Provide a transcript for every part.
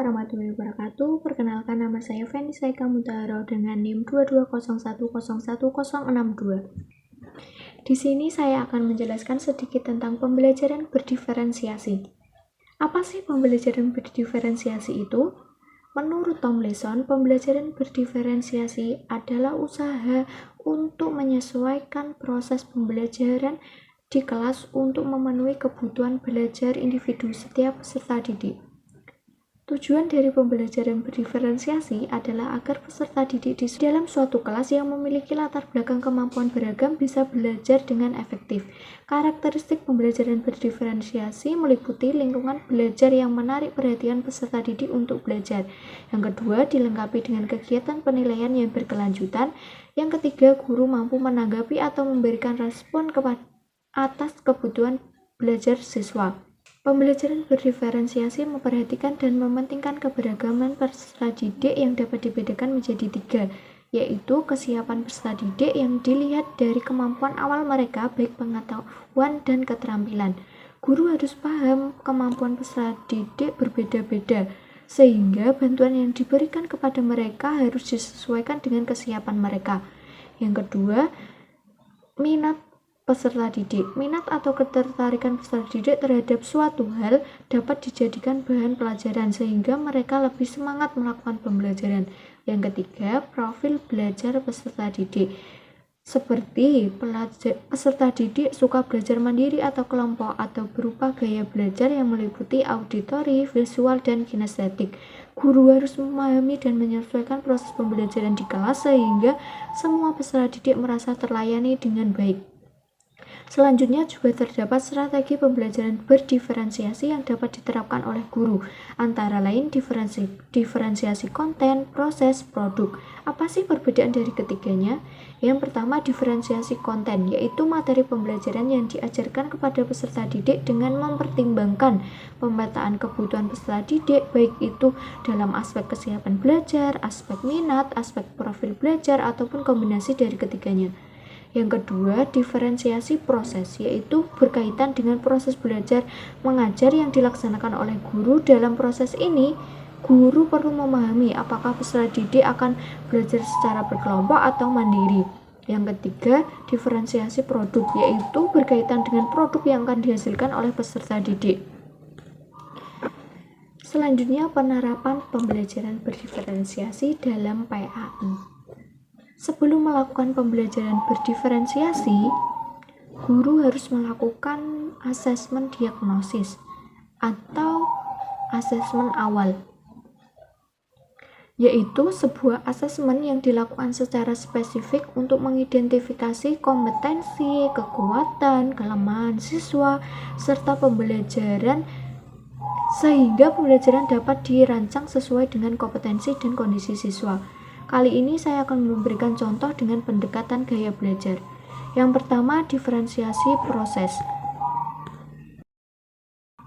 warahmatullahi wabarakatuh. Perkenalkan, nama saya Feni Saika Mutaharo dengan NIM 2201011062. Di sini saya akan menjelaskan sedikit tentang pembelajaran berdiferensiasi. Apa sih pembelajaran berdiferensiasi itu? Menurut Tomlinson, pembelajaran berdiferensiasi adalah usaha untuk menyesuaikan proses pembelajaran di kelas untuk memenuhi kebutuhan belajar individu setiap peserta didik. Tujuan dari pembelajaran berdiferensiasi adalah agar peserta didik di dalam suatu kelas yang memiliki latar belakang kemampuan beragam bisa belajar dengan efektif. Karakteristik pembelajaran berdiferensiasi meliputi lingkungan belajar yang menarik perhatian peserta didik untuk belajar. Yang kedua, dilengkapi dengan kegiatan penilaian yang berkelanjutan. Yang ketiga, guru mampu menanggapi atau memberikan respon atas kebutuhan belajar siswa. Pembelajaran berdiferensiasi memperhatikan dan mementingkan keberagaman peserta didik yang dapat dibedakan menjadi 3, yaitu kesiapan peserta didik yang dilihat dari kemampuan awal mereka, baik pengetahuan dan keterampilan. Guru harus paham kemampuan peserta didik berbeda-beda, sehingga bantuan yang diberikan kepada mereka harus disesuaikan dengan kesiapan mereka. Yang kedua, minat peserta didik. Minat atau ketertarikan peserta didik terhadap suatu hal dapat dijadikan bahan pelajaran sehingga mereka lebih semangat melakukan pembelajaran. Yang ketiga, profil belajar peserta didik. Seperti peserta didik suka belajar mandiri atau kelompok atau berupa gaya belajar yang meliputi auditori, visual, dan kinestetik. Guru harus memahami dan menyesuaikan proses pembelajaran di kelas sehingga semua peserta didik merasa terlayani dengan baik. Selanjutnya juga terdapat strategi pembelajaran berdiferensiasi yang dapat diterapkan oleh guru, antara lain diferensiasi konten, proses, produk. Apa sih perbedaan dari ketiganya? Yang pertama, diferensiasi konten, yaitu materi pembelajaran yang diajarkan kepada peserta didik dengan mempertimbangkan pemetaan kebutuhan peserta didik, baik itu dalam aspek kesiapan belajar, aspek minat, aspek profil belajar, ataupun kombinasi dari ketiganya. Yang kedua, diferensiasi proses, yaitu berkaitan dengan proses belajar mengajar yang dilaksanakan oleh guru. Dalam proses ini, guru perlu memahami apakah peserta didik akan belajar secara berkelompok atau mandiri. Yang ketiga, diferensiasi produk, yaitu berkaitan dengan produk yang akan dihasilkan oleh peserta didik. Selanjutnya, penerapan pembelajaran berdiferensiasi dalam PAI. Sebelum melakukan pembelajaran berdiferensiasi, guru harus melakukan asesmen diagnosis atau asesmen awal, yaitu sebuah asesmen yang dilakukan secara spesifik untuk mengidentifikasi kompetensi, kekuatan, kelemahan siswa, serta pembelajaran sehingga pembelajaran dapat dirancang sesuai dengan kompetensi dan kondisi siswa. Kali ini saya akan memberikan contoh dengan pendekatan gaya belajar. Yang pertama, diferensiasi proses.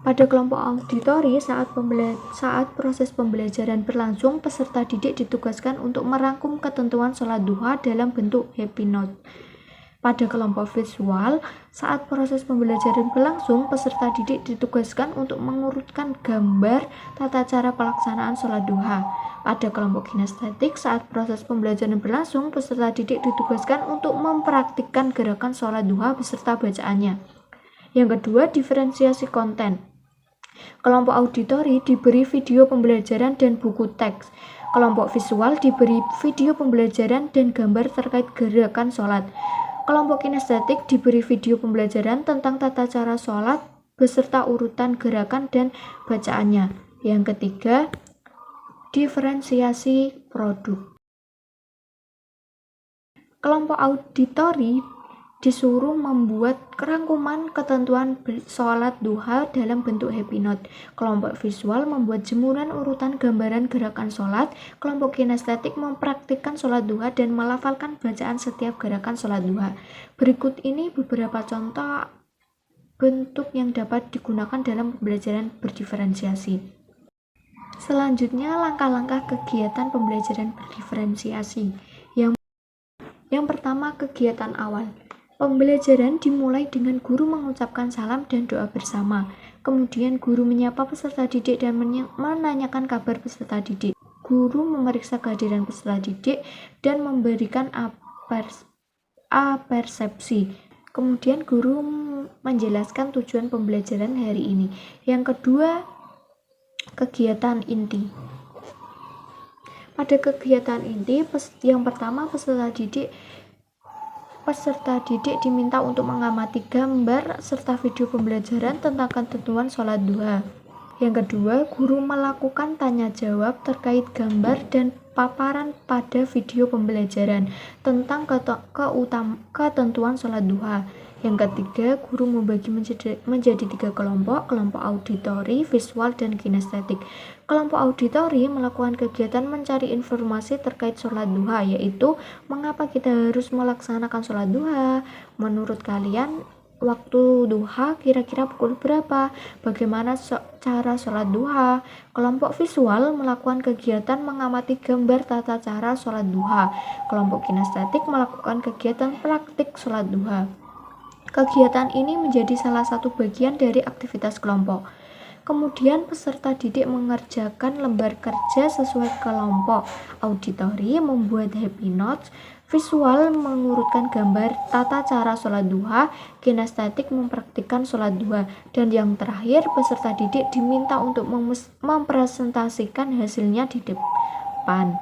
Pada kelompok auditori, saat proses pembelajaran berlangsung, peserta didik ditugaskan untuk merangkum ketentuan sholat duha dalam bentuk happy note. Pada kelompok visual, saat proses pembelajaran berlangsung, peserta didik ditugaskan untuk mengurutkan gambar tata cara pelaksanaan sholat duha. Pada kelompok kinestetik, saat proses pembelajaran berlangsung, peserta didik ditugaskan untuk mempraktikkan gerakan sholat duha beserta bacaannya. Yang kedua, diferensiasi konten. Kelompok auditori diberi video pembelajaran dan buku teks. Kelompok visual diberi video pembelajaran dan gambar terkait gerakan sholat. Kelompok kinestetik diberi video pembelajaran tentang tata cara sholat beserta urutan gerakan dan bacaannya. Yang ketiga, diferensiasi produk. Kelompok auditori disuruh membuat rangkuman ketentuan sholat duha dalam bentuk happy note. Kelompok visual membuat jemuran urutan gambaran gerakan sholat. Kelompok kinestetik mempraktikkan sholat duha dan melafalkan bacaan setiap gerakan sholat duha. Berikut ini beberapa contoh bentuk yang dapat digunakan dalam pembelajaran berdiferensiasi. Selanjutnya, langkah-langkah kegiatan pembelajaran berdiferensiasi. Yang pertama, kegiatan awal. Pembelajaran dimulai dengan guru mengucapkan salam dan doa bersama. Kemudian guru menyapa peserta didik dan menanyakan kabar peserta didik. Guru memeriksa kehadiran peserta didik dan memberikan apersepsi. Kemudian guru menjelaskan tujuan pembelajaran hari ini. Yang kedua, kegiatan inti. Pada kegiatan inti, yang pertama peserta didik diminta untuk mengamati gambar serta video pembelajaran tentang ketentuan sholat duha. Yang kedua, guru melakukan tanya jawab terkait gambar dan paparan pada video pembelajaran tentang ketentuan sholat duha. Yang ketiga, guru membagi menjadi 3 kelompok auditori, visual, dan kinestetik. Kelompok auditori melakukan kegiatan mencari informasi terkait sholat duha, yaitu mengapa kita harus melaksanakan sholat duha, menurut kalian waktu duha kira-kira pukul berapa, bagaimana cara sholat duha. Kelompok visual melakukan kegiatan mengamati gambar tata cara sholat duha. Kelompok kinestetik melakukan kegiatan praktik sholat duha. Kegiatan ini menjadi salah satu bagian dari aktivitas kelompok. Kemudian peserta didik mengerjakan lembar kerja sesuai kelompok. Auditori membuat happy notes, visual mengurutkan gambar tata cara sholat duha, kinestetik mempraktikkan sholat duha, dan yang terakhir peserta didik diminta untuk mempresentasikan hasilnya di depan.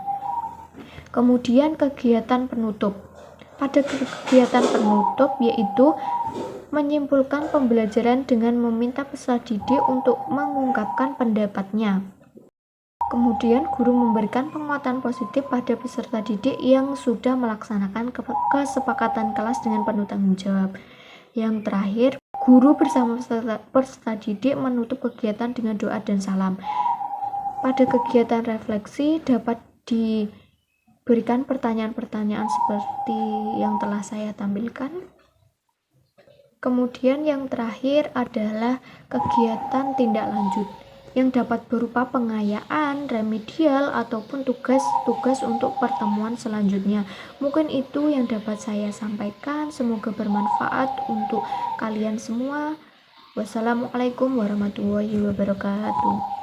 Kemudian kegiatan penutup. Pada kegiatan penutup yaitu menyimpulkan pembelajaran dengan meminta peserta didik untuk mengungkapkan pendapatnya. Kemudian guru memberikan penguatan positif pada peserta didik yang sudah melaksanakan kesepakatan kelas dengan penuh tanggung jawab. Yang terakhir, guru bersama peserta didik menutup kegiatan dengan doa dan salam. Pada kegiatan refleksi dapat diberikan pertanyaan-pertanyaan seperti yang telah saya tampilkan. Kemudian yang terakhir adalah kegiatan tindak lanjut yang dapat berupa pengayaan, remedial, ataupun tugas-tugas untuk pertemuan selanjutnya. Mungkin itu yang dapat saya sampaikan. Semoga bermanfaat untuk kalian semua. Wassalamualaikum warahmatullahi wabarakatuh.